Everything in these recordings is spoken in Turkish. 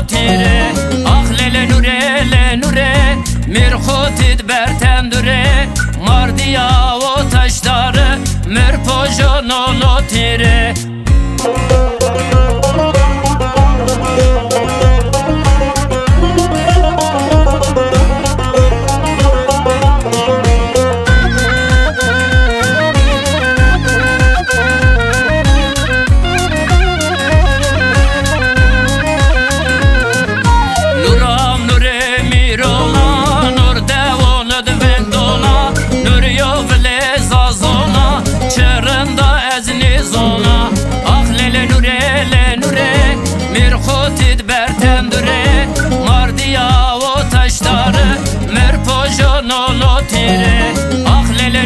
tire. Ah lele nure mirxotid bertendure. Mardiya o taşları mirpojonolo tire. Mirxotid bertendure. Mardiya o taşları mirpojonolo tire. Ah lele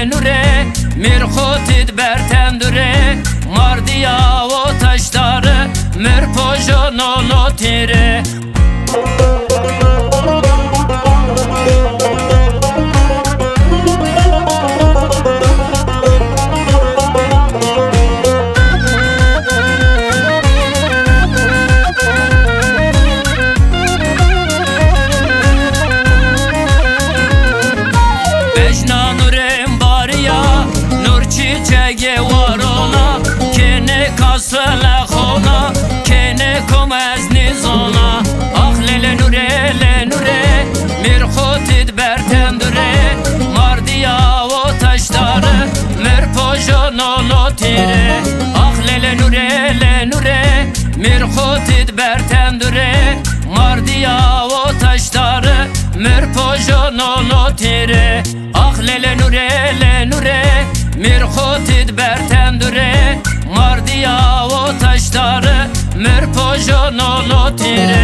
nure mirxotid bertendure. Mardiya o taşları mirpojonolo tire. Çiçeği var ona, kene kasele ona, kene komezniz ona. Ah lele nure mirxotid bertendure. Mardiya o taşları mirpojonolo tire. Ah lele nure mirxotid bertendure. Mardiya o taşları mirpojonolo tire. Ah lele nure mirxotid bertendure. Mardiya o taşları mirpojonolo tire.